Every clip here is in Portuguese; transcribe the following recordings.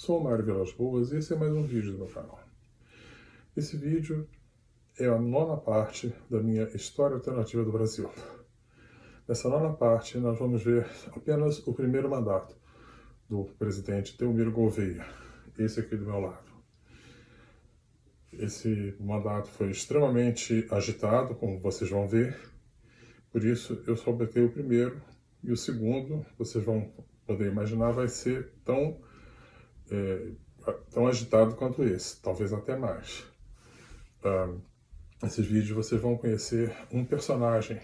Sou o Mário Vilas-Boas e esse é mais um vídeo do meu canal. Esse vídeo é a nona parte da minha História Alternativa do Brasil. Nessa nona parte, nós vamos ver apenas o primeiro mandato do presidente Delmiro Gouveia, esse aqui do meu lado. Esse mandato foi extremamente agitado, como vocês vão ver, por isso eu só botei o primeiro, e o segundo, vocês vão poder imaginar, vai ser tão agitado quanto esse, talvez até mais. Nesses vídeos vocês vão conhecer um personagem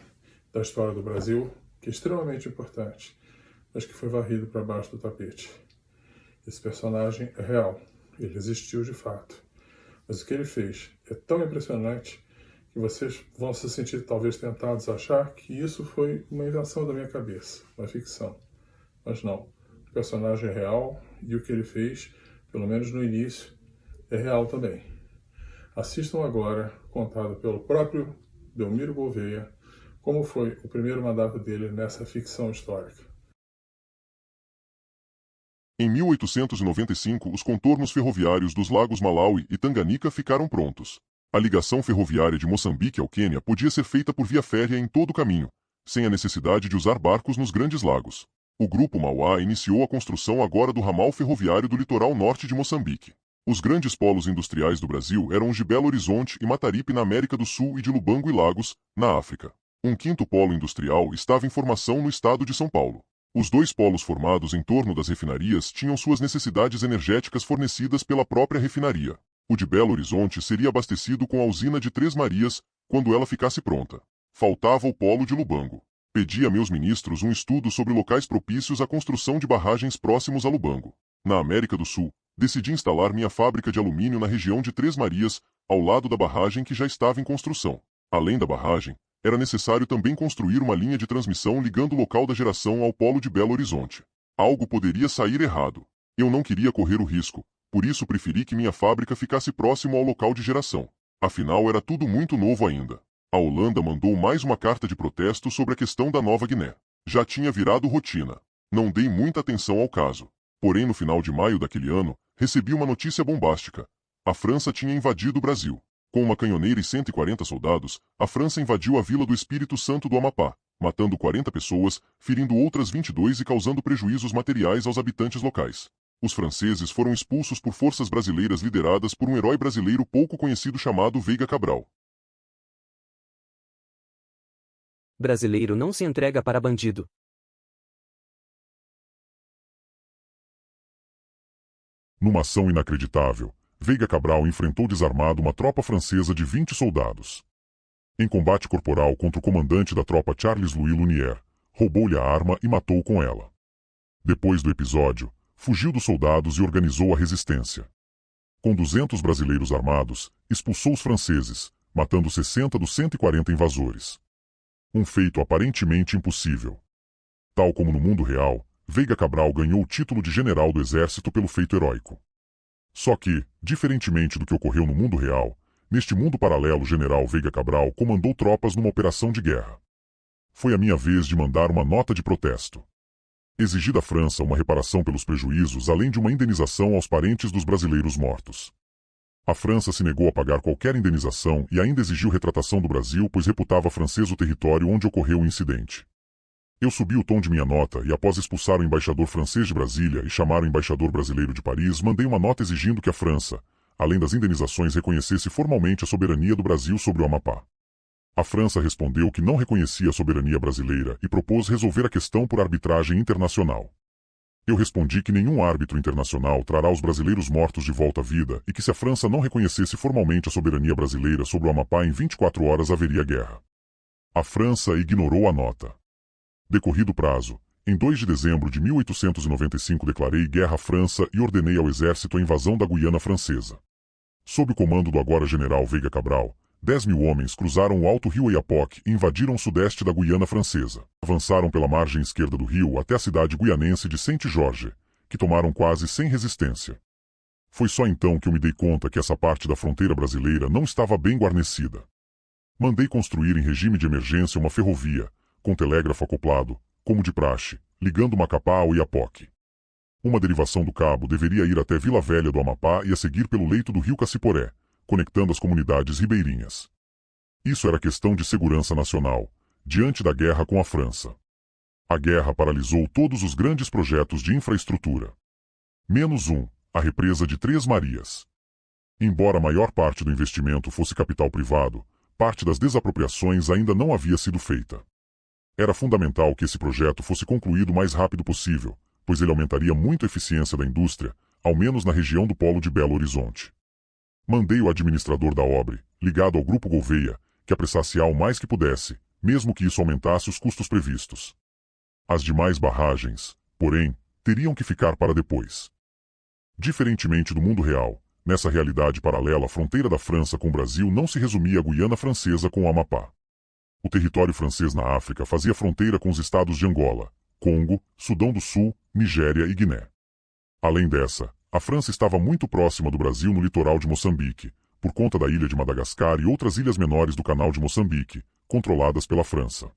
da história do Brasil que é extremamente importante, mas que foi varrido para baixo do tapete. Esse personagem é real, ele existiu de fato, mas o que ele fez é tão impressionante que vocês vão se sentir talvez tentados a achar que isso foi uma invenção da minha cabeça, uma ficção. Mas não, o personagem é real e o que ele fez, pelo menos no início, é real também. Assistam agora, contado pelo próprio Delmiro Gouveia, como foi o primeiro mandato dele nessa ficção histórica. Em 1895, os contornos ferroviários dos lagos Malawi e Tanganica ficaram prontos. A ligação ferroviária de Moçambique ao Quênia podia ser feita por via férrea em todo o caminho, sem a necessidade de usar barcos nos grandes lagos. O Grupo Mauá iniciou a construção agora do ramal ferroviário do litoral norte de Moçambique. Os grandes polos industriais do Brasil eram os de Belo Horizonte e Mataripe na América do Sul e de Lubango e Lagos, na África. Um quinto polo industrial estava em formação no estado de São Paulo. Os dois polos formados em torno das refinarias tinham suas necessidades energéticas fornecidas pela própria refinaria. O de Belo Horizonte seria abastecido com a usina de Três Marias quando ela ficasse pronta. Faltava o polo de Lubango. Pedi a meus ministros um estudo sobre locais propícios à construção de barragens próximos a Lubango. Na América do Sul, decidi instalar minha fábrica de alumínio na região de Três Marias, ao lado da barragem que já estava em construção. Além da barragem, era necessário também construir uma linha de transmissão ligando o local da geração ao polo de Belo Horizonte. Algo poderia sair errado. Eu não queria correr o risco, por isso preferi que minha fábrica ficasse próximo ao local de geração. Afinal, era tudo muito novo ainda. A Holanda mandou mais uma carta de protesto sobre a questão da Nova Guiné. Já tinha virado rotina. Não dei muita atenção ao caso. Porém, no final de maio daquele ano, recebi uma notícia bombástica. A França tinha invadido o Brasil. Com uma canhoneira e 140 soldados, a França invadiu a vila do Espírito Santo do Amapá, matando 40 pessoas, ferindo outras 22 e causando prejuízos materiais aos habitantes locais. Os franceses foram expulsos por forças brasileiras lideradas por um herói brasileiro pouco conhecido chamado Veiga Cabral. Brasileiro não se entrega para bandido. Numa ação inacreditável, Veiga Cabral enfrentou desarmado uma tropa francesa de 20 soldados. Em combate corporal contra o comandante da tropa Charles Louis Lunier, roubou-lhe a arma e matou-o com ela. Depois do episódio, fugiu dos soldados e organizou a resistência. Com 200 brasileiros armados, expulsou os franceses, matando 60 dos 140 invasores. Um feito aparentemente impossível. Tal como no mundo real, Veiga Cabral ganhou o título de general do exército pelo feito heróico. Só que, diferentemente do que ocorreu no mundo real, neste mundo paralelo o general Veiga Cabral comandou tropas numa operação de guerra. Foi a minha vez de mandar uma nota de protesto. Exigi da França uma reparação pelos prejuízos além de uma indenização aos parentes dos brasileiros mortos. A França se negou a pagar qualquer indenização e ainda exigiu retratação do Brasil pois reputava francês o território onde ocorreu o incidente. Eu subi o tom de minha nota e após expulsar o embaixador francês de Brasília e chamar o embaixador brasileiro de Paris, mandei uma nota exigindo que a França, além das indenizações, reconhecesse formalmente a soberania do Brasil sobre o Amapá. A França respondeu que não reconhecia a soberania brasileira e propôs resolver a questão por arbitragem internacional. Eu respondi que nenhum árbitro internacional trará os brasileiros mortos de volta à vida e que se a França não reconhecesse formalmente a soberania brasileira sobre o Amapá em 24 horas haveria guerra. A França ignorou a nota. Decorrido o prazo, em 2 de dezembro de 1895 declarei guerra à França e ordenei ao exército a invasão da Guiana Francesa. Sob o comando do agora general Veiga Cabral, 10.000 homens cruzaram o alto rio Oiapoque e invadiram o sudeste da Guiana Francesa. Avançaram pela margem esquerda do rio até a cidade guianense de Saint-Georges, que tomaram quase sem resistência. Foi só então que eu me dei conta que essa parte da fronteira brasileira não estava bem guarnecida. Mandei construir em regime de emergência uma ferrovia, com telégrafo acoplado, como de praxe, ligando Macapá ao Oiapoque. Uma derivação do cabo deveria ir até Vila Velha do Amapá e a seguir pelo leito do rio Cassiporé, conectando as comunidades ribeirinhas. Isso era questão de segurança nacional, diante da guerra com a França. A guerra paralisou todos os grandes projetos de infraestrutura. Menos um, a represa de Três Marias. Embora a maior parte do investimento fosse capital privado, parte das desapropriações ainda não havia sido feita. Era fundamental que esse projeto fosse concluído o mais rápido possível, pois ele aumentaria muito a eficiência da indústria, ao menos na região do polo de Belo Horizonte. Mandei o administrador da obra, ligado ao Grupo Gouveia, que apressasse o mais que pudesse, mesmo que isso aumentasse os custos previstos. As demais barragens, porém, teriam que ficar para depois. Diferentemente do mundo real, nessa realidade paralela a fronteira da França com o Brasil não se resumia à Guiana Francesa com o Amapá. O território francês na África fazia fronteira com os estados de Angola, Congo, Sudão do Sul, Nigéria e Guiné. Além dessa, a França estava muito próxima do Brasil no litoral de Moçambique, por conta da ilha de Madagascar e outras ilhas menores do Canal de Moçambique, controladas pela França.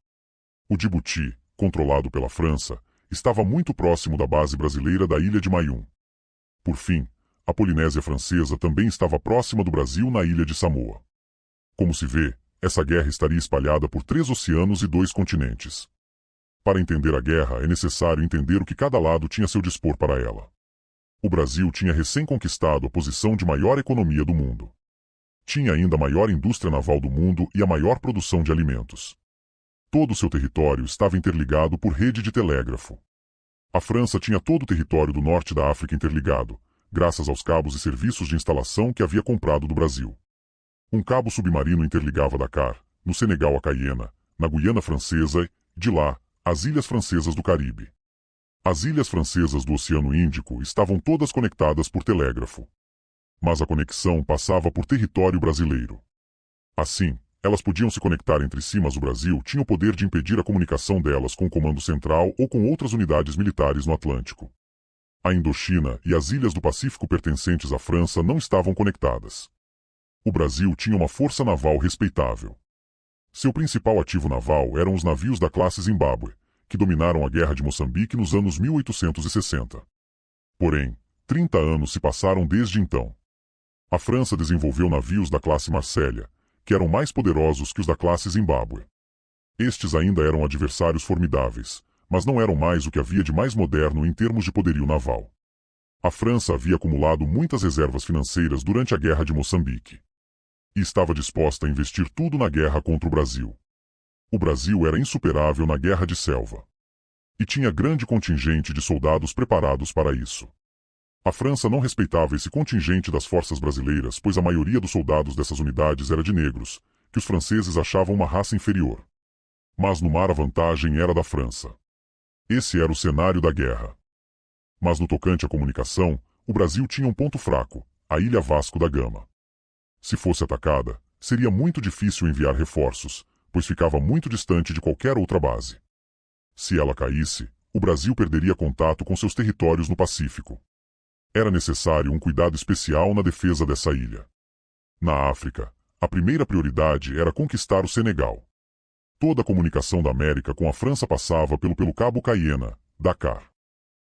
O Djibouti, controlado pela França, estava muito próximo da base brasileira da ilha de Mayum. Por fim, a Polinésia Francesa também estava próxima do Brasil na ilha de Samoa. Como se vê, essa guerra estaria espalhada por 3 oceanos e 2 continentes. Para entender a guerra é necessário entender o que cada lado tinha a seu dispor para ela. O Brasil tinha recém-conquistado a posição de maior economia do mundo. Tinha ainda a maior indústria naval do mundo e a maior produção de alimentos. Todo o seu território estava interligado por rede de telégrafo. A França tinha todo o território do norte da África interligado, graças aos cabos e serviços de instalação que havia comprado do Brasil. Um cabo submarino interligava Dakar, no Senegal a Cayena, na Guiana Francesa e, de lá, as ilhas francesas do Caribe. As ilhas francesas do Oceano Índico estavam todas conectadas por telégrafo. Mas a conexão passava por território brasileiro. Assim, elas podiam se conectar entre si, mas o Brasil tinha o poder de impedir a comunicação delas com o Comando Central ou com outras unidades militares no Atlântico. A Indochina e as ilhas do Pacífico pertencentes à França não estavam conectadas. O Brasil tinha uma força naval respeitável. Seu principal ativo naval eram os navios da classe Zimbábue, que dominaram a Guerra de Moçambique nos anos 1860. Porém, 30 anos se passaram desde então. A França desenvolveu navios da classe Marsella, que eram mais poderosos que os da classe Zimbábue. Estes ainda eram adversários formidáveis, mas não eram mais o que havia de mais moderno em termos de poderio naval. A França havia acumulado muitas reservas financeiras durante a Guerra de Moçambique. E estava disposta a investir tudo na guerra contra o Brasil. O Brasil era insuperável na guerra de selva. E tinha grande contingente de soldados preparados para isso. A França não respeitava esse contingente das forças brasileiras, pois a maioria dos soldados dessas unidades era de negros, que os franceses achavam uma raça inferior. Mas no mar a vantagem era da França. Esse era o cenário da guerra. Mas no tocante à comunicação, o Brasil tinha um ponto fraco, a Ilha Vasco da Gama. Se fosse atacada, seria muito difícil enviar reforços, pois ficava muito distante de qualquer outra base. Se ela caísse, o Brasil perderia contato com seus territórios no Pacífico. Era necessário um cuidado especial na defesa dessa ilha. Na África, a primeira prioridade era conquistar o Senegal. Toda a comunicação da América com a França passava pelo Cabo Cayena, Dakar.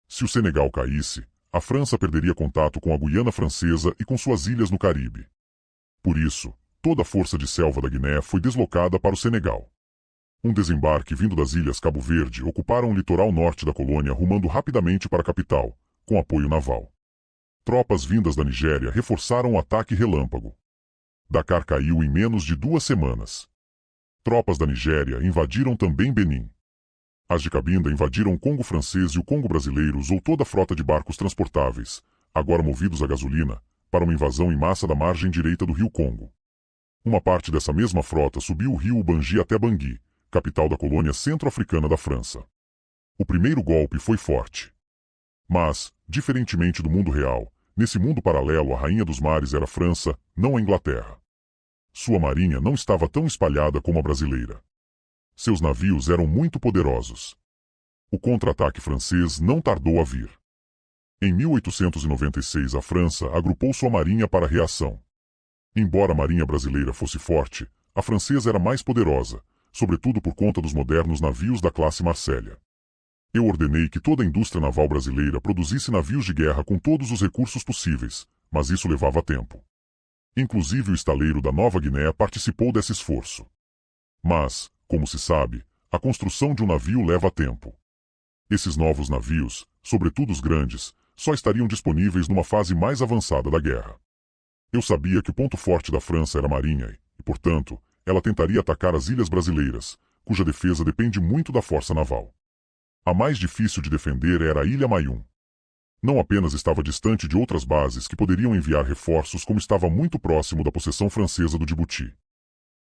Se o Senegal caísse, a França perderia contato com a Guiana Francesa e com suas ilhas no Caribe. Por isso, toda a força de selva da Guiné foi deslocada para o Senegal. Um desembarque vindo das ilhas Cabo Verde ocuparam o litoral norte da colônia rumando rapidamente para a capital, com apoio naval. Tropas vindas da Nigéria reforçaram o ataque relâmpago. Dakar caiu em menos de 2 semanas. Tropas da Nigéria invadiram também Benin. As de Cabinda invadiram o Congo francês e o Congo brasileiro usou toda a frota de barcos transportáveis, agora movidos a gasolina, para uma invasão em massa da margem direita do rio Congo. Uma parte dessa mesma frota subiu o rio Ubangi até Bangui, capital da colônia centro-africana da França. O primeiro golpe foi forte. Mas, diferentemente do mundo real, nesse mundo paralelo a rainha dos mares era a França, não a Inglaterra. Sua marinha não estava tão espalhada como a brasileira. Seus navios eram muito poderosos. O contra-ataque francês não tardou a vir. Em 1896 a França agrupou sua marinha para a reação. Embora a marinha brasileira fosse forte, a francesa era mais poderosa, sobretudo por conta dos modernos navios da classe Marsella. Eu ordenei que toda a indústria naval brasileira produzisse navios de guerra com todos os recursos possíveis, mas isso levava tempo. Inclusive o estaleiro da Nova Guiné participou desse esforço. Mas, como se sabe, a construção de um navio leva tempo. Esses novos navios, sobretudo os grandes, só estariam disponíveis numa fase mais avançada da guerra. Eu sabia que o ponto forte da França era a marinha e, portanto, ela tentaria atacar as ilhas brasileiras, cuja defesa depende muito da força naval. A mais difícil de defender era a Ilha Mahiun. Não apenas estava distante de outras bases que poderiam enviar reforços, como estava muito próximo da possessão francesa do Djibouti.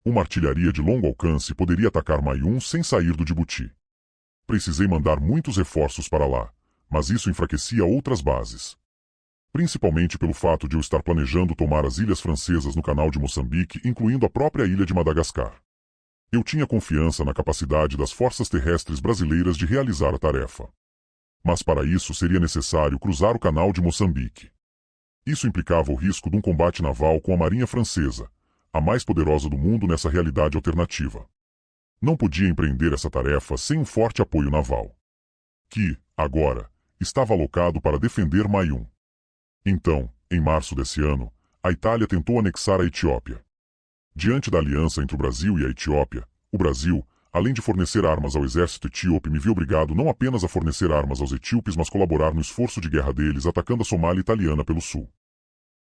Uma artilharia de longo alcance poderia atacar Mahiun sem sair do Djibouti. Precisei mandar muitos reforços para lá, mas isso enfraquecia outras bases. Principalmente pelo fato de eu estar planejando tomar as ilhas francesas no canal de Moçambique, incluindo a própria ilha de Madagascar. Eu tinha confiança na capacidade das forças terrestres brasileiras de realizar a tarefa. Mas para isso seria necessário cruzar o canal de Moçambique. Isso implicava o risco de um combate naval com a marinha francesa, a mais poderosa do mundo nessa realidade alternativa. Não podia empreender essa tarefa sem um forte apoio naval, que, agora, estava alocado para defender Mahiun. Então, em março desse ano, a Itália tentou anexar a Etiópia. Diante da aliança entre o Brasil e a Etiópia, o Brasil, além de fornecer armas ao exército etíope, me viu obrigado não apenas a fornecer armas aos etíopes, mas colaborar no esforço de guerra deles atacando a Somália italiana pelo sul.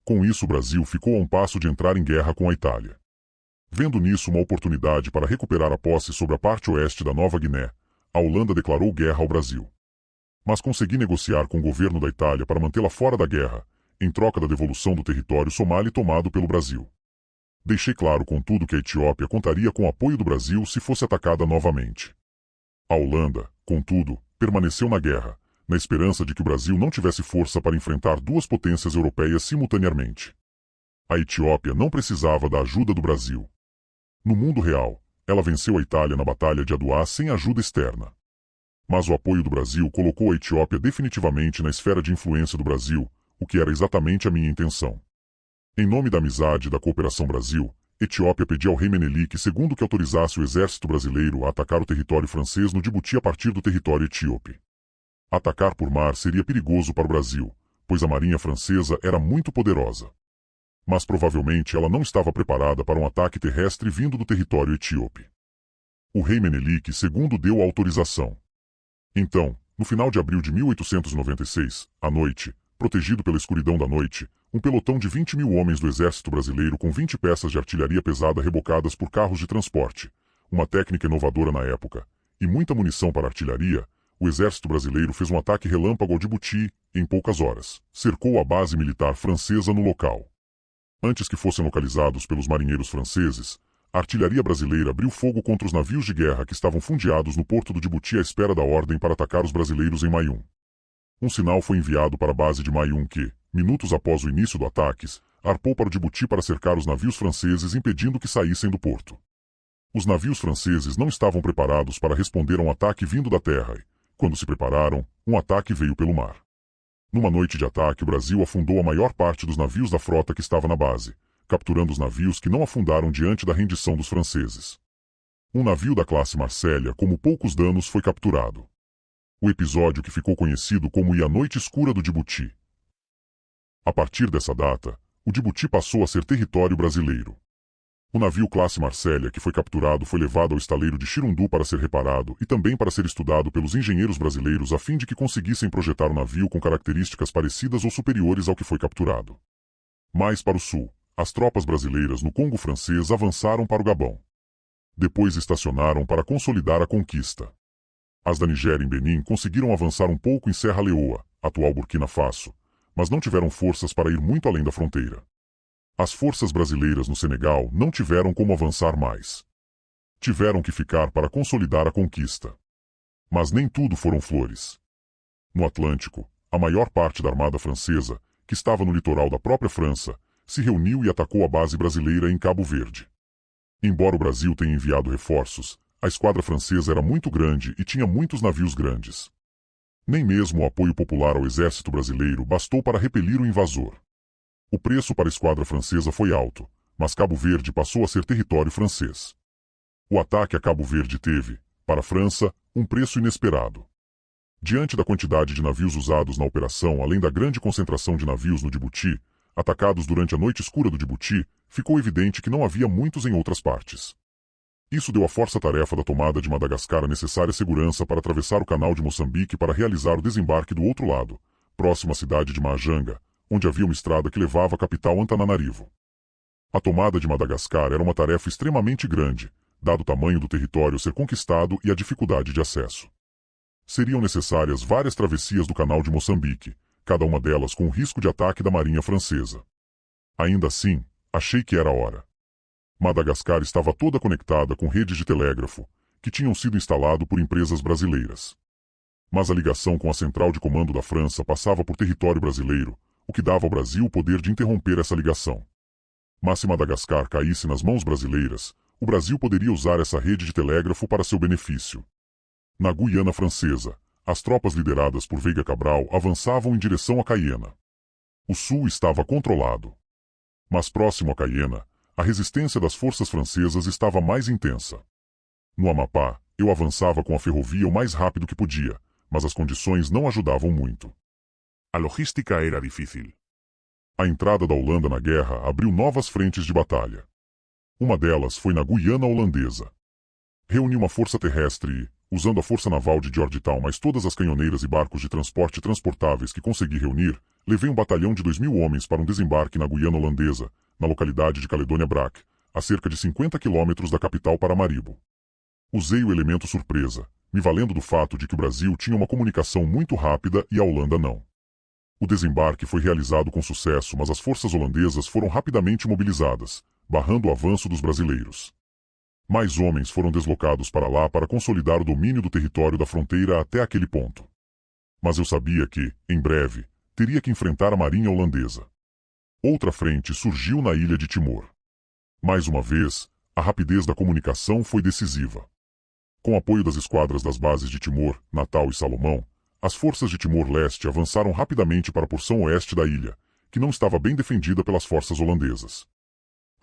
Com isso, o Brasil ficou a um passo de entrar em guerra com a Itália. Vendo nisso uma oportunidade para recuperar a posse sobre a parte oeste da Nova Guiné, a Holanda declarou guerra ao Brasil. Mas consegui negociar com o governo da Itália para mantê-la fora da guerra, em troca da devolução do território somali tomado pelo Brasil. Deixei claro, contudo, que a Etiópia contaria com o apoio do Brasil se fosse atacada novamente. A Holanda, contudo, permaneceu na guerra, na esperança de que o Brasil não tivesse força para enfrentar duas potências europeias simultaneamente. A Etiópia não precisava da ajuda do Brasil. No mundo real, ela venceu a Itália na Batalha de Aduá sem ajuda externa. Mas o apoio do Brasil colocou a Etiópia definitivamente na esfera de influência do Brasil, o que era exatamente a minha intenção. Em nome da amizade e da cooperação Brasil, Etiópia pedia ao rei Menelik II que autorizasse o exército brasileiro a atacar o território francês no Djibouti a partir do território etíope. Atacar por mar seria perigoso para o Brasil, pois a marinha francesa era muito poderosa. Mas provavelmente ela não estava preparada para um ataque terrestre vindo do território etíope. O rei Menelik II deu a autorização. Então, no final de abril de 1896, à noite, protegido pela escuridão da noite, um pelotão de 20.000 homens do exército brasileiro com 20 peças de artilharia pesada rebocadas por carros de transporte, uma técnica inovadora na época, e muita munição para artilharia, o exército brasileiro fez um ataque relâmpago ao Djibouti, e em poucas horas, cercou a base militar francesa no local. Antes que fossem localizados pelos marinheiros franceses, a artilharia brasileira abriu fogo contra os navios de guerra que estavam fundeados no porto do Djibouti à espera da ordem para atacar os brasileiros em Mahiun. Um sinal foi enviado para a base de Mahiun que, minutos após o início do ataque, arpou para o Djibouti para cercar os navios franceses, impedindo que saíssem do porto. Os navios franceses não estavam preparados para responder a um ataque vindo da terra e, quando se prepararam, um ataque veio pelo mar. Numa noite de ataque, o Brasil afundou a maior parte dos navios da frota que estava na base, capturando os navios que não afundaram diante da rendição dos franceses. Um navio da classe Marselha, como poucos danos, foi capturado. O episódio que ficou conhecido como a Noite Escura do Djibouti. A partir dessa data, o Djibouti passou a ser território brasileiro. O navio classe Marselha que foi capturado foi levado ao estaleiro de Chirundu para ser reparado e também para ser estudado pelos engenheiros brasileiros a fim de que conseguissem projetar o navio com características parecidas ou superiores ao que foi capturado. Mais para o sul, as tropas brasileiras no Congo francês avançaram para o Gabão. Depois estacionaram para consolidar a conquista. As da Nigéria e Benin conseguiram avançar um pouco em Serra Leoa, atual Burkina Faso, mas não tiveram forças para ir muito além da fronteira. As forças brasileiras no Senegal não tiveram como avançar mais. Tiveram que ficar para consolidar a conquista. Mas nem tudo foram flores. No Atlântico, a maior parte da armada francesa, que estava no litoral da própria França, se reuniu e atacou a base brasileira em Cabo Verde. Embora o Brasil tenha enviado reforços, a esquadra francesa era muito grande e tinha muitos navios grandes. Nem mesmo o apoio popular ao exército brasileiro bastou para repelir o invasor. O preço para a esquadra francesa foi alto, mas Cabo Verde passou a ser território francês. O ataque a Cabo Verde teve, para a França, um preço inesperado. Diante da quantidade de navios usados na operação, além da grande concentração de navios no Djibouti, atacados durante a noite escura do Djibouti, ficou evidente que não havia muitos em outras partes. Isso deu à força-tarefa da tomada de Madagascar a necessária segurança para atravessar o canal de Moçambique para realizar o desembarque do outro lado, próximo à cidade de Mahajanga, onde havia uma estrada que levava à capital Antananarivo. A tomada de Madagascar era uma tarefa extremamente grande, dado o tamanho do território a ser conquistado e a dificuldade de acesso. Seriam necessárias várias travessias do canal de Moçambique, cada uma delas com o risco de ataque da marinha francesa. Ainda assim, achei que era a hora. Madagascar estava toda conectada com redes de telégrafo, que tinham sido instaladas por empresas brasileiras. Mas a ligação com a central de comando da França passava por território brasileiro, o que dava ao Brasil o poder de interromper essa ligação. Mas se Madagascar caísse nas mãos brasileiras, o Brasil poderia usar essa rede de telégrafo para seu benefício. Na Guiana Francesa, as tropas lideradas por Veiga Cabral avançavam em direção a Caiena. O sul estava controlado. Mas próximo a Caiena, a resistência das forças francesas estava mais intensa. No Amapá, eu avançava com a ferrovia o mais rápido que podia, mas as condições não ajudavam muito. A logística era difícil. A entrada da Holanda na guerra abriu novas frentes de batalha. Uma delas foi na Guiana Holandesa. Reuni uma força terrestre e, usando a força naval de Georgetown mais todas as canhoneiras e barcos de transporte transportáveis que consegui reunir, levei um batalhão de 2.000 homens para um desembarque na Guiana Holandesa, na localidade de Caledônia Brac, a cerca de 50 quilômetros da capital Paramaribo. Usei o elemento surpresa, me valendo do fato de que o Brasil tinha uma comunicação muito rápida e a Holanda não. O desembarque foi realizado com sucesso, mas as forças holandesas foram rapidamente mobilizadas, barrando o avanço dos brasileiros. Mais homens foram deslocados para lá para consolidar o domínio do território da fronteira até aquele ponto. Mas eu sabia que, em breve, teria que enfrentar a marinha holandesa. Outra frente surgiu na ilha de Timor. Mais uma vez, a rapidez da comunicação foi decisiva. Com apoio das esquadras das bases de Timor, Natal e Salomão, as forças de Timor-Leste avançaram rapidamente para a porção oeste da ilha, que não estava bem defendida pelas forças holandesas.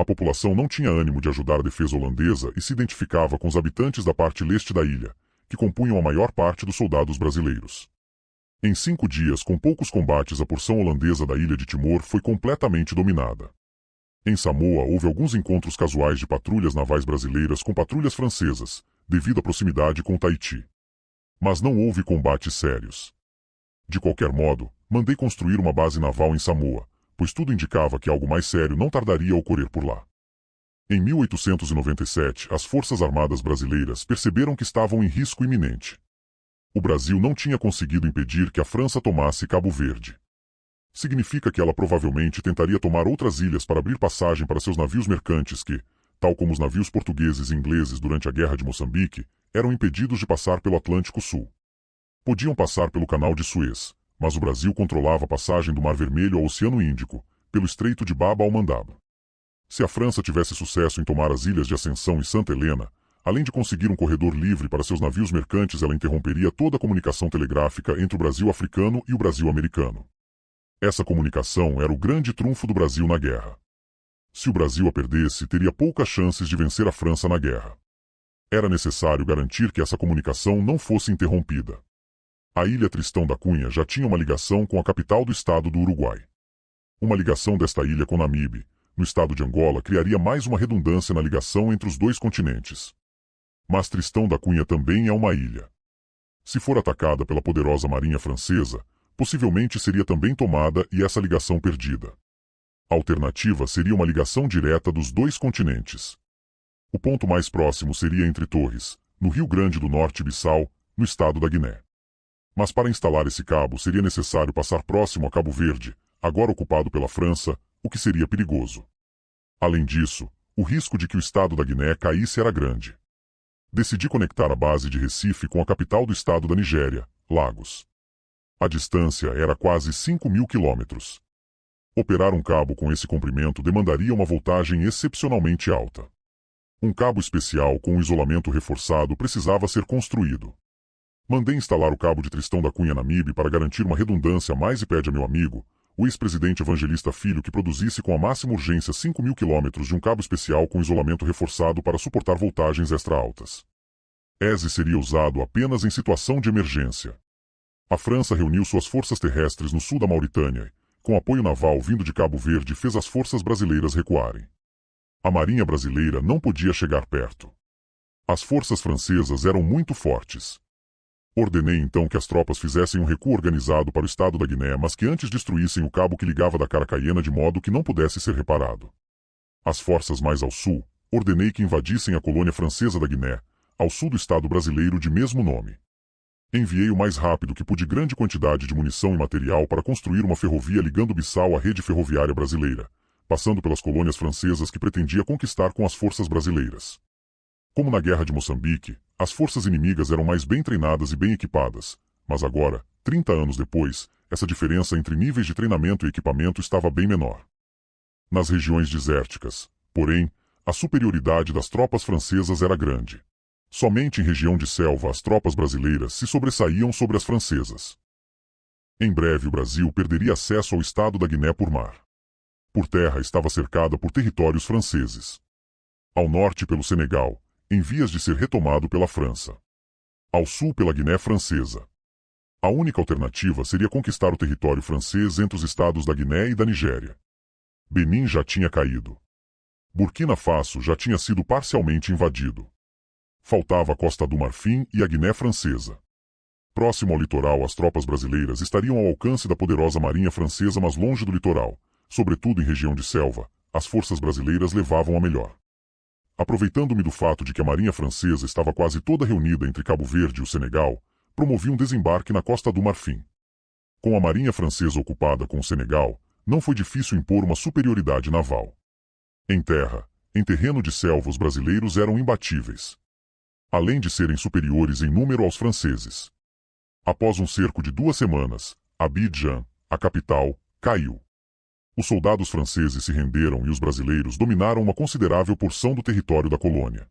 A população não tinha ânimo de ajudar a defesa holandesa e se identificava com os habitantes da parte leste da ilha, que compunham a maior parte dos soldados brasileiros. Em 5 dias, com poucos combates, a porção holandesa da ilha de Timor foi completamente dominada. Em Samoa, houve alguns encontros casuais de patrulhas navais brasileiras com patrulhas francesas, devido à proximidade com Tahiti. Mas não houve combates sérios. De qualquer modo, mandei construir uma base naval em Samoa, pois tudo indicava que algo mais sério não tardaria a ocorrer por lá. Em 1897, as Forças Armadas brasileiras perceberam que estavam em risco iminente. O Brasil não tinha conseguido impedir que a França tomasse Cabo Verde. Significa que ela provavelmente tentaria tomar outras ilhas para abrir passagem para seus navios mercantes que, tal como os navios portugueses e ingleses durante a Guerra de Moçambique, eram impedidos de passar pelo Atlântico Sul. Podiam passar pelo Canal de Suez, mas o Brasil controlava a passagem do Mar Vermelho ao Oceano Índico, pelo Estreito de Bab al-Mandab. Se a França tivesse sucesso em tomar as ilhas de Ascensão e Santa Helena, além de conseguir um corredor livre para seus navios mercantes, ela interromperia toda a comunicação telegráfica entre o Brasil africano e o Brasil americano. Essa comunicação era o grande trunfo do Brasil na guerra. Se o Brasil a perdesse, teria poucas chances de vencer a França na guerra. Era necessário garantir que essa comunicação não fosse interrompida. A ilha Tristão da Cunha já tinha uma ligação com a capital do estado do Uruguai. Uma ligação desta ilha com Namibe, no estado de Angola, criaria mais uma redundância na ligação entre os dois continentes. Mas Tristão da Cunha também é uma ilha. Se for atacada pela poderosa marinha francesa, possivelmente seria também tomada e essa ligação perdida. A alternativa seria uma ligação direta dos dois continentes. O ponto mais próximo seria entre Torres, no Rio Grande do Norte e Bissau, no estado da Guiné. Mas para instalar esse cabo seria necessário passar próximo a Cabo Verde, agora ocupado pela França, o que seria perigoso. Além disso, o risco de que o estado da Guiné caísse era grande. Decidi conectar a base de Recife com a capital do estado da Nigéria, Lagos. A distância era quase 5.000 quilômetros. Operar um cabo com esse comprimento demandaria uma voltagem excepcionalmente alta. Um cabo especial com um isolamento reforçado precisava ser construído. Mandei instalar o cabo de Tristão da Cunha Namibe para garantir uma redundância mais e pede a meu amigo, o ex-presidente Evangelista Filho, que produzisse com a máxima urgência 5.000 quilômetros de um cabo especial com isolamento reforçado para suportar voltagens extra altas. Esse seria usado apenas em situação de emergência. A França reuniu suas forças terrestres no sul da Mauritânia, com apoio naval vindo de Cabo Verde, fez as forças brasileiras recuarem. A marinha brasileira não podia chegar perto. As forças francesas eram muito fortes. Ordenei então que as tropas fizessem um recuo organizado para o estado da Guiné, mas que antes destruíssem o cabo que ligava da Caracaiena de modo que não pudesse ser reparado. As forças mais ao sul, ordenei que invadissem a colônia francesa da Guiné, ao sul do estado brasileiro de mesmo nome. Enviei o mais rápido que pude grande quantidade de munição e material para construir uma ferrovia ligando Bissau à rede ferroviária brasileira, passando pelas colônias francesas que pretendia conquistar com as forças brasileiras. Como na Guerra de Moçambique, as forças inimigas eram mais bem treinadas e bem equipadas, mas agora, 30 anos depois, essa diferença entre níveis de treinamento e equipamento estava bem menor. Nas regiões desérticas, porém, a superioridade das tropas francesas era grande. Somente em região de selva as tropas brasileiras se sobressaíam sobre as francesas. Em breve o Brasil perderia acesso ao estado da Guiné por mar. Por terra estava cercada por territórios franceses. Ao norte pelo Senegal, em vias de ser retomado pela França. Ao sul pela Guiné Francesa. A única alternativa seria conquistar o território francês entre os estados da Guiné e da Nigéria. Benin já tinha caído. Burkina Faso já tinha sido parcialmente invadido. Faltava a Costa do Marfim e a Guiné Francesa. Próximo ao litoral, as tropas brasileiras estariam ao alcance da poderosa marinha francesa, mas longe do litoral, sobretudo em região de selva, as forças brasileiras levavam a melhor. Aproveitando-me do fato de que a marinha francesa estava quase toda reunida entre Cabo Verde e o Senegal, promovi um desembarque na Costa do Marfim. Com a marinha francesa ocupada com o Senegal, não foi difícil impor uma superioridade naval. Em terra, em terreno de selva, os brasileiros eram imbatíveis. Além de serem superiores em número aos franceses. Após um cerco de 2 semanas, Abidjan, a capital, caiu. Os soldados franceses se renderam e os brasileiros dominaram uma considerável porção do território da colônia.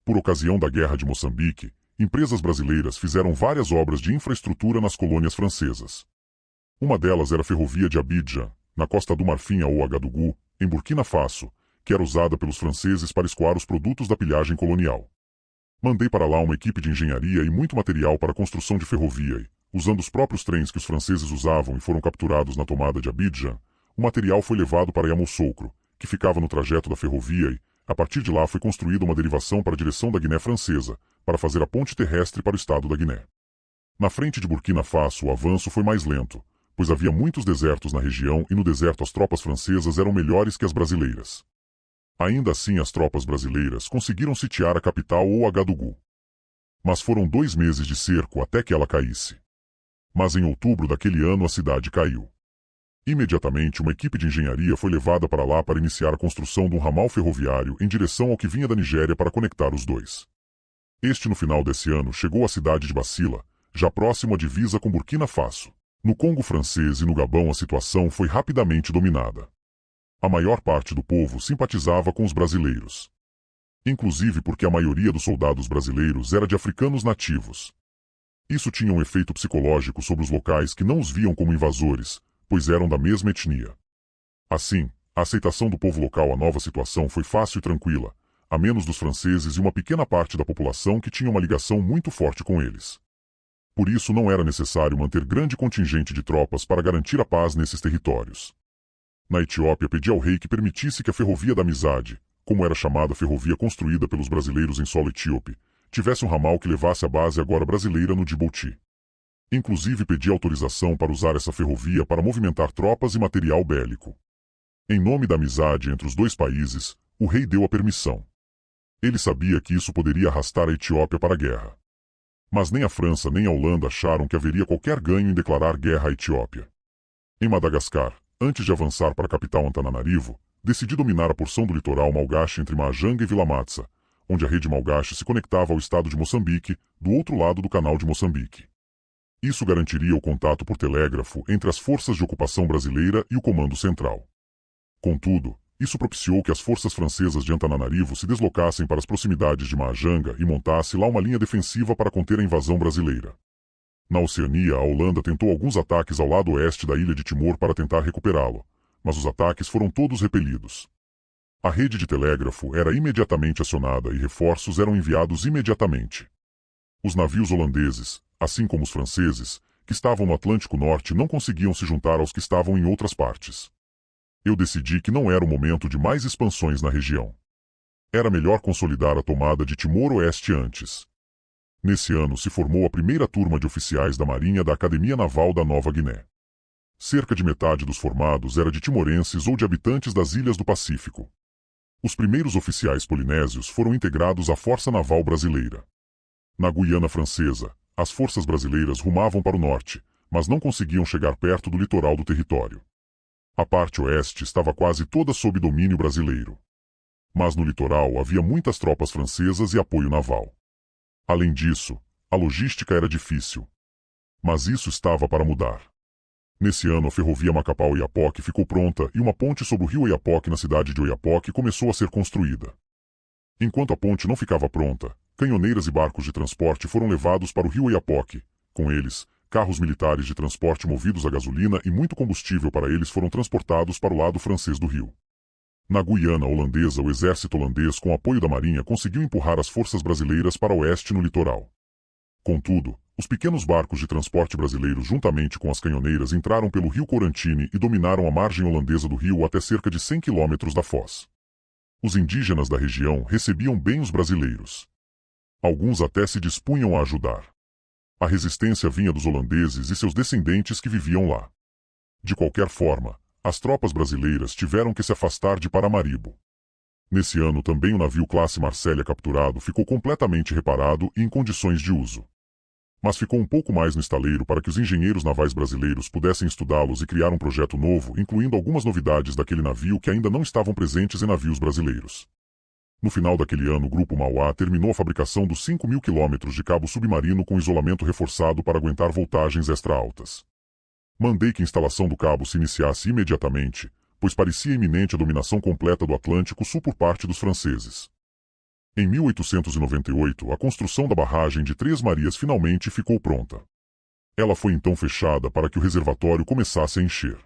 Por ocasião da Guerra de Moçambique, empresas brasileiras fizeram várias obras de infraestrutura nas colônias francesas. Uma delas era a ferrovia de Abidjan, na Costa do Marfim a Ouagadougou, em Burkina Faso, que era usada pelos franceses para escoar os produtos da pilhagem colonial. Mandei para lá uma equipe de engenharia e muito material para a construção de ferrovia e, usando os próprios trens que os franceses usavam e foram capturados na tomada de Abidjan, o material foi levado para Yamoussoukro, que ficava no trajeto da ferrovia e, a partir de lá foi construída uma derivação para a direção da Guiné Francesa, para fazer a ponte terrestre para o estado da Guiné. Na frente de Burkina Faso o avanço foi mais lento, pois havia muitos desertos na região e no deserto as tropas francesas eram melhores que as brasileiras. Ainda assim as tropas brasileiras conseguiram sitiar a capital Ouagadougou. Mas foram 2 meses de cerco até que ela caísse. Mas em outubro daquele ano a cidade caiu. Imediatamente uma equipe de engenharia foi levada para lá para iniciar a construção de um ramal ferroviário em direção ao que vinha da Nigéria para conectar os dois. Este no final desse ano chegou à cidade de Bacila, já próximo à divisa com Burkina Faso. No Congo francês e no Gabão a situação foi rapidamente dominada. A maior parte do povo simpatizava com os brasileiros. Inclusive porque a maioria dos soldados brasileiros era de africanos nativos. Isso tinha um efeito psicológico sobre os locais que não os viam como invasores, pois eram da mesma etnia. Assim, a aceitação do povo local à nova situação foi fácil e tranquila, a menos dos franceses e uma pequena parte da população que tinha uma ligação muito forte com eles. Por isso não era necessário manter grande contingente de tropas para garantir a paz nesses territórios. Na Etiópia pedi ao rei que permitisse que a Ferrovia da Amizade, como era chamada a ferrovia construída pelos brasileiros em solo etíope, tivesse um ramal que levasse a base agora brasileira no Djibouti. Inclusive pedi autorização para usar essa ferrovia para movimentar tropas e material bélico. Em nome da amizade entre os dois países, o rei deu a permissão. Ele sabia que isso poderia arrastar a Etiópia para a guerra. Mas nem a França nem a Holanda acharam que haveria qualquer ganho em declarar guerra à Etiópia. Em Madagascar, antes de avançar para a capital Antananarivo, decidi dominar a porção do litoral malgache entre Mahajanga e Vilamatsa, onde a rede malgache se conectava ao estado de Moçambique, do outro lado do canal de Moçambique. Isso garantiria o contato por telégrafo entre as forças de ocupação brasileira e o Comando Central. Contudo, isso propiciou que as forças francesas de Antananarivo se deslocassem para as proximidades de Mahajanga e montasse lá uma linha defensiva para conter a invasão brasileira. Na Oceania, a Holanda tentou alguns ataques ao lado oeste da ilha de Timor para tentar recuperá-lo, mas os ataques foram todos repelidos. A rede de telégrafo era imediatamente acionada e reforços eram enviados imediatamente. Os navios holandeses, assim como os franceses, que estavam no Atlântico Norte não conseguiam se juntar aos que estavam em outras partes. Eu decidi que não era o momento de mais expansões na região. Era melhor consolidar a tomada de Timor-Oeste antes. Nesse ano se formou a primeira turma de oficiais da Marinha da Academia Naval da Nova Guiné. Cerca de metade dos formados era de timorenses ou de habitantes das ilhas do Pacífico. Os primeiros oficiais polinésios foram integrados à Força Naval Brasileira. Na Guiana Francesa, as forças brasileiras rumavam para o norte, mas não conseguiam chegar perto do litoral do território. A parte oeste estava quase toda sob domínio brasileiro. Mas no litoral havia muitas tropas francesas e apoio naval. Além disso, a logística era difícil. Mas isso estava para mudar. Nesse ano a ferrovia Macapá-Oiapoque ficou pronta e uma ponte sobre o rio Oiapoque na cidade de Oiapoque começou a ser construída. Enquanto a ponte não ficava pronta, canhoneiras e barcos de transporte foram levados para o rio Oiapoque. Com eles, carros militares de transporte movidos a gasolina e muito combustível para eles foram transportados para o lado francês do rio. Na Guiana holandesa, o exército holandês, com apoio da marinha, conseguiu empurrar as forças brasileiras para o oeste no litoral. Contudo, os pequenos barcos de transporte brasileiros, juntamente com as canhoneiras, entraram pelo rio Corantini e dominaram a margem holandesa do rio até cerca de 100 quilômetros da foz. Os indígenas da região recebiam bem os brasileiros. Alguns até se dispunham a ajudar. A resistência vinha dos holandeses e seus descendentes que viviam lá. De qualquer forma, as tropas brasileiras tiveram que se afastar de Paramaribo. Nesse ano também o navio classe Marcélia capturado ficou completamente reparado e em condições de uso. Mas ficou um pouco mais no estaleiro para que os engenheiros navais brasileiros pudessem estudá-los e criar um projeto novo, incluindo algumas novidades daquele navio que ainda não estavam presentes em navios brasileiros. No final daquele ano, o Grupo Mauá terminou a fabricação dos 5.000 quilômetros de cabo submarino com isolamento reforçado para aguentar voltagens extra-altas. Mandei que a instalação do cabo se iniciasse imediatamente, pois parecia iminente a dominação completa do Atlântico Sul por parte dos franceses. Em 1898, a construção da barragem de Três Marias finalmente ficou pronta. Ela foi então fechada para que o reservatório começasse a encher.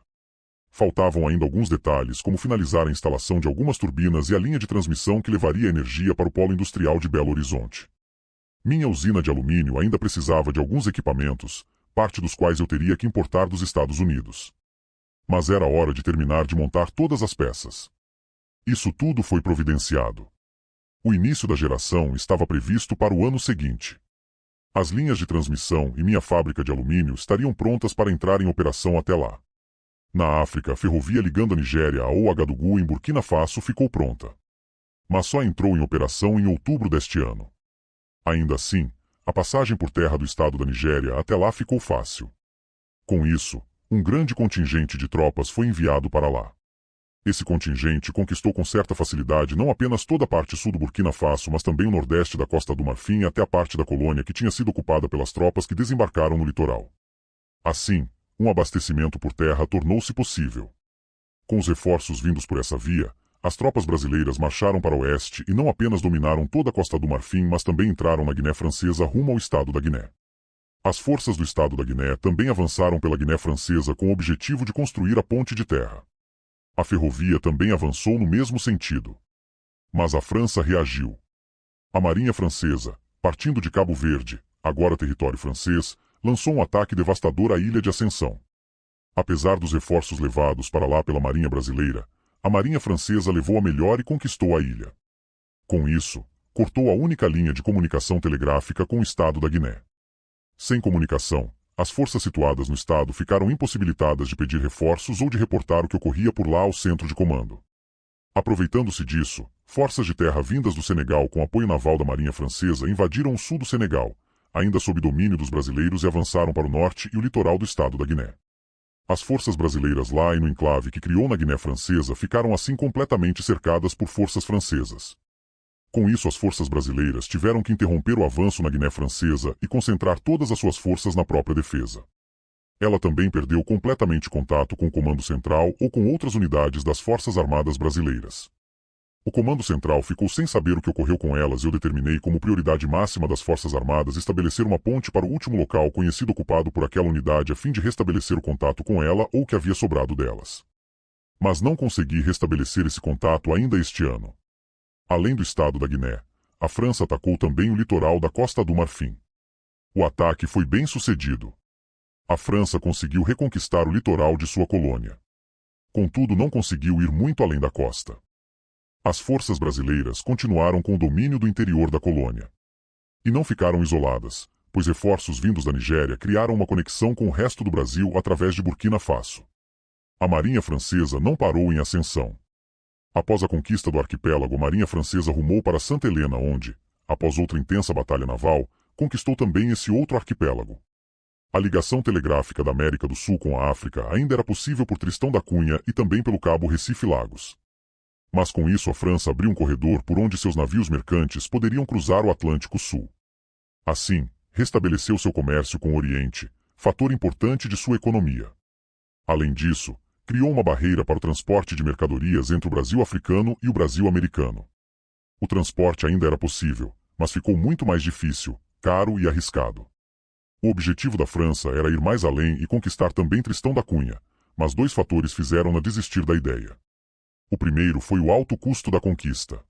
Faltavam ainda alguns detalhes, como finalizar a instalação de algumas turbinas e a linha de transmissão que levaria energia para o polo industrial de Belo Horizonte. Minha usina de alumínio ainda precisava de alguns equipamentos, parte dos quais eu teria que importar dos Estados Unidos. Mas era hora de terminar de montar todas as peças. Isso tudo foi providenciado. O início da geração estava previsto para o ano seguinte. As linhas de transmissão e minha fábrica de alumínio estariam prontas para entrar em operação até lá. Na África, a ferrovia ligando a Nigéria a Ouagadougou em Burkina Faso ficou pronta. Mas só entrou em operação em outubro deste ano. Ainda assim, a passagem por terra do estado da Nigéria até lá ficou fácil. Com isso, um grande contingente de tropas foi enviado para lá. Esse contingente conquistou com certa facilidade não apenas toda a parte sul do Burkina Faso, mas também o nordeste da Costa do Marfim até a parte da colônia que tinha sido ocupada pelas tropas que desembarcaram no litoral. Assim, um abastecimento por terra tornou-se possível. Com os reforços vindos por essa via, as tropas brasileiras marcharam para o oeste e não apenas dominaram toda a Costa do Marfim, mas também entraram na Guiné Francesa rumo ao estado da Guiné. As forças do estado da Guiné também avançaram pela Guiné Francesa com o objetivo de construir a ponte de terra. A ferrovia também avançou no mesmo sentido. Mas a França reagiu. A Marinha Francesa, partindo de Cabo Verde, agora território francês, lançou um ataque devastador à ilha de Ascensão. Apesar dos reforços levados para lá pela Marinha Brasileira, a Marinha Francesa levou a melhor e conquistou a ilha. Com isso, cortou a única linha de comunicação telegráfica com o estado da Guiné. Sem comunicação, as forças situadas no estado ficaram impossibilitadas de pedir reforços ou de reportar o que ocorria por lá ao centro de comando. Aproveitando-se disso, forças de terra vindas do Senegal com apoio naval da Marinha Francesa invadiram o sul do Senegal, ainda sob domínio dos brasileiros, e avançaram para o norte e o litoral do estado da Guiné. As forças brasileiras lá e no enclave que criou na Guiné Francesa ficaram assim completamente cercadas por forças francesas. Com isso, as forças brasileiras tiveram que interromper o avanço na Guiné Francesa e concentrar todas as suas forças na própria defesa. Ela também perdeu completamente contato com o Comando Central ou com outras unidades das Forças Armadas Brasileiras. O Comando Central ficou sem saber o que ocorreu com elas e eu determinei como prioridade máxima das Forças Armadas estabelecer uma ponte para o último local conhecido ocupado por aquela unidade a fim de restabelecer o contato com ela ou o que havia sobrado delas. Mas não consegui restabelecer esse contato ainda este ano. Além do estado da Guiné, a França atacou também o litoral da Costa do Marfim. O ataque foi bem sucedido. A França conseguiu reconquistar o litoral de sua colônia. Contudo, não conseguiu ir muito além da costa. As forças brasileiras continuaram com o domínio do interior da colônia. E não ficaram isoladas, pois reforços vindos da Nigéria criaram uma conexão com o resto do Brasil através de Burkina Faso. A Marinha Francesa não parou em ascensão. Após a conquista do arquipélago, a Marinha Francesa rumou para Santa Helena, onde, após outra intensa batalha naval, conquistou também esse outro arquipélago. A ligação telegráfica da América do Sul com a África ainda era possível por Tristão da Cunha e também pelo cabo Recife-Lagos. Mas com isso a França abriu um corredor por onde seus navios mercantes poderiam cruzar o Atlântico Sul. Assim, restabeleceu seu comércio com o Oriente, fator importante de sua economia. Além disso, criou uma barreira para o transporte de mercadorias entre o Brasil africano e o Brasil americano. O transporte ainda era possível, mas ficou muito mais difícil, caro e arriscado. O objetivo da França era ir mais além e conquistar também Tristão da Cunha, mas dois fatores fizeram-na desistir da ideia. O primeiro foi o alto custo da conquista.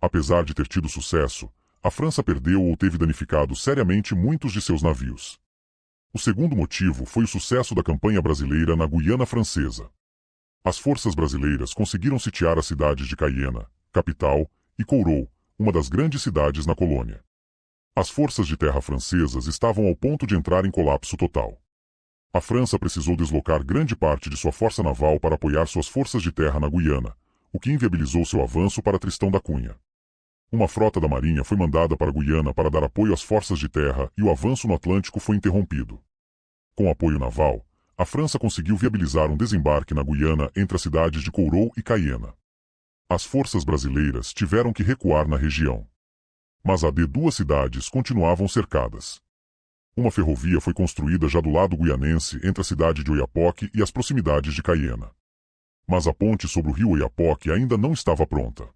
Apesar de ter tido sucesso, a França perdeu ou teve danificado seriamente muitos de seus navios. O segundo motivo foi o sucesso da campanha brasileira na Guiana Francesa. As forças brasileiras conseguiram sitiar as cidades de Cayena, capital, e Kourou, uma das grandes cidades na colônia. As forças de terra francesas estavam ao ponto de entrar em colapso total. A França precisou deslocar grande parte de sua força naval para apoiar suas forças de terra na Guiana, o que inviabilizou seu avanço para Tristão da Cunha. Uma frota da Marinha foi mandada para a Guiana para dar apoio às forças de terra e o avanço no Atlântico foi interrompido. Com apoio naval, a França conseguiu viabilizar um desembarque na Guiana entre as cidades de Kourou e Cayena. As forças brasileiras tiveram que recuar na região. Mas as duas cidades continuavam cercadas. Uma ferrovia foi construída já do lado guianense entre a cidade de Oiapoque e as proximidades de Cayena. Mas a ponte sobre o rio Oiapoque ainda não estava pronta.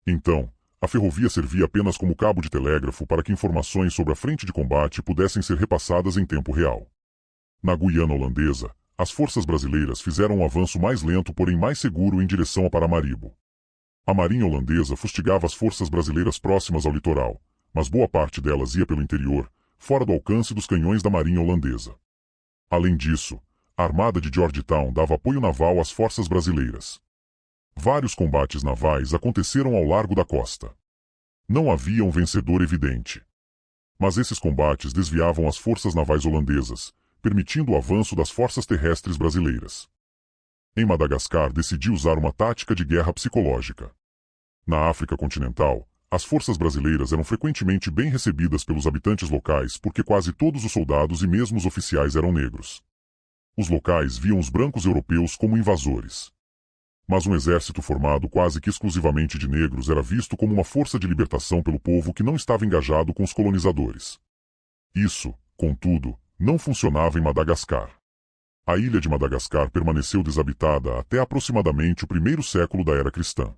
Então, a ferrovia servia apenas como cabo de telégrafo para que informações sobre a frente de combate pudessem ser repassadas em tempo real. Na Guiana Holandesa, as forças brasileiras fizeram um avanço mais lento, porém mais seguro em direção a Paramaribo. A marinha holandesa fustigava as forças brasileiras próximas ao litoral, mas boa parte delas ia pelo interior, fora do alcance dos canhões da marinha holandesa. Além disso, a armada de Georgetown dava apoio naval às forças brasileiras. Vários combates navais aconteceram ao largo da costa. Não havia um vencedor evidente. Mas esses combates desviavam as forças navais holandesas, permitindo o avanço das forças terrestres brasileiras. Em Madagascar, decidiu usar uma tática de guerra psicológica. Na África continental, as forças brasileiras eram frequentemente bem recebidas pelos habitantes locais porque quase todos os soldados e mesmo os oficiais eram negros. Os locais viam os brancos europeus como invasores. Mas um exército formado quase que exclusivamente de negros era visto como uma força de libertação pelo povo que não estava engajado com os colonizadores. Isso, contudo, não funcionava em Madagascar. A ilha de Madagascar permaneceu desabitada até aproximadamente o primeiro século da era cristã.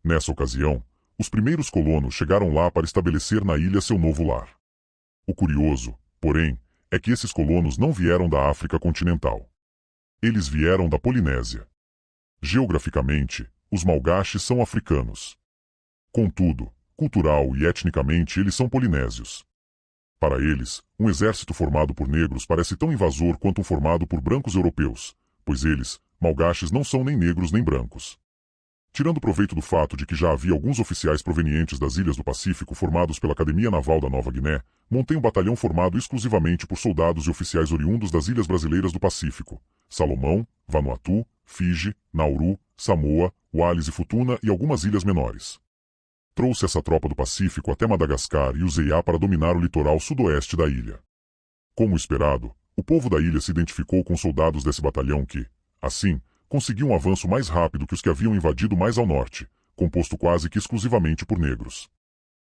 Nessa ocasião, os primeiros colonos chegaram lá para estabelecer na ilha seu novo lar. O curioso, porém, é que esses colonos não vieram da África continental. Eles vieram da Polinésia. Geograficamente, os malgaches são africanos. Contudo, cultural e etnicamente eles são polinésios. Para eles, um exército formado por negros parece tão invasor quanto um formado por brancos europeus, pois eles, malgaches, não são nem negros nem brancos. Tirando proveito do fato de que já havia alguns oficiais provenientes das ilhas do Pacífico formados pela Academia Naval da Nova Guiné, montei um batalhão formado exclusivamente por soldados e oficiais oriundos das ilhas brasileiras do Pacífico: Salomão, Vanuatu, Fiji, Nauru, Samoa, Wallis e Futuna e algumas ilhas menores. Trouxe essa tropa do Pacífico até Madagascar e usei-a para dominar o litoral sudoeste da ilha. Como esperado, o povo da ilha se identificou com os soldados desse batalhão que, assim, conseguiu um avanço mais rápido que os que haviam invadido mais ao norte, composto quase que exclusivamente por negros.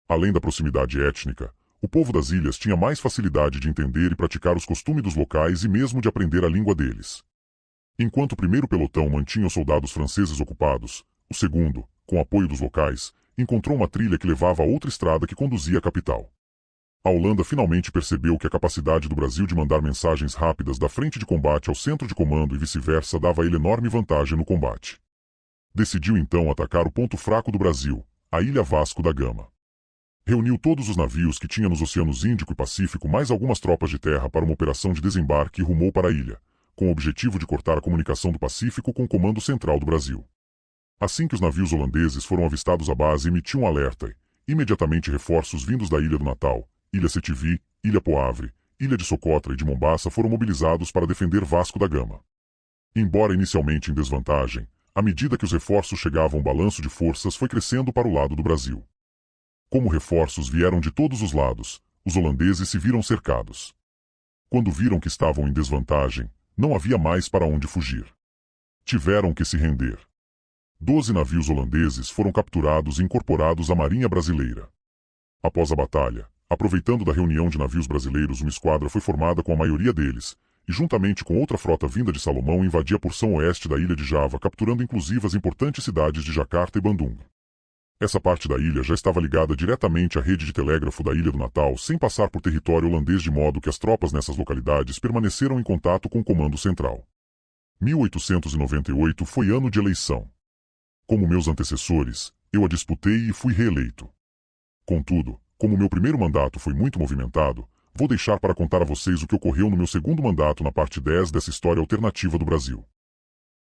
Além da proximidade étnica, o povo das ilhas tinha mais facilidade de entender e praticar os costumes dos locais e mesmo de aprender a língua deles. Enquanto o primeiro pelotão mantinha os soldados franceses ocupados, o segundo, com apoio dos locais, encontrou uma trilha que levava a outra estrada que conduzia à capital. A Holanda finalmente percebeu que a capacidade do Brasil de mandar mensagens rápidas da frente de combate ao centro de comando e vice-versa dava a ele enorme vantagem no combate. Decidiu então atacar o ponto fraco do Brasil, a Ilha Vasco da Gama. Reuniu todos os navios que tinha nos oceanos Índico e Pacífico mais algumas tropas de terra para uma operação de desembarque e rumou para a ilha, com o objetivo de cortar a comunicação do Pacífico com o Comando Central do Brasil. Assim que os navios holandeses foram avistados à base, emitiu um alerta e, imediatamente, reforços vindos da Ilha do Natal, Ilha Setivi, Ilha Poavre, Ilha de Socotra e de Mombaça foram mobilizados para defender Vasco da Gama. Embora inicialmente em desvantagem, à medida que os reforços chegavam, o balanço de forças foi crescendo para o lado do Brasil. Como reforços vieram de todos os lados, os holandeses se viram cercados. Quando viram que estavam em desvantagem, não havia mais para onde fugir. Tiveram que se render. 12 navios holandeses foram capturados e incorporados à Marinha Brasileira. Após a batalha, aproveitando da reunião de navios brasileiros, uma esquadra foi formada com a maioria deles, e juntamente com outra frota vinda de Salomão invadia a porção oeste da ilha de Java, capturando inclusive as importantes cidades de Jacarta e Bandung. Essa parte da ilha já estava ligada diretamente à rede de telégrafo da Ilha do Natal, sem passar por território holandês, de modo que as tropas nessas localidades permaneceram em contato com o Comando Central. 1898 foi ano de eleição. Como meus antecessores, eu a disputei e fui reeleito. Contudo, como meu primeiro mandato foi muito movimentado, vou deixar para contar a vocês o que ocorreu no meu segundo mandato na parte 10 dessa história alternativa do Brasil.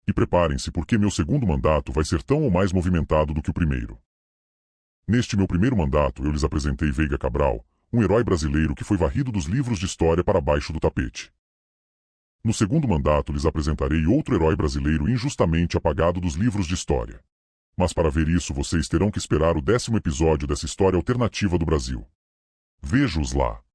E preparem-se, porque meu segundo mandato vai ser tão ou mais movimentado do que o primeiro. Neste meu primeiro mandato eu lhes apresentei Veiga Cabral, um herói brasileiro que foi varrido dos livros de história para baixo do tapete. No segundo mandato lhes apresentarei outro herói brasileiro injustamente apagado dos livros de história. Mas para ver isso vocês terão que esperar o 10º episódio dessa história alternativa do Brasil. Vejo-os lá.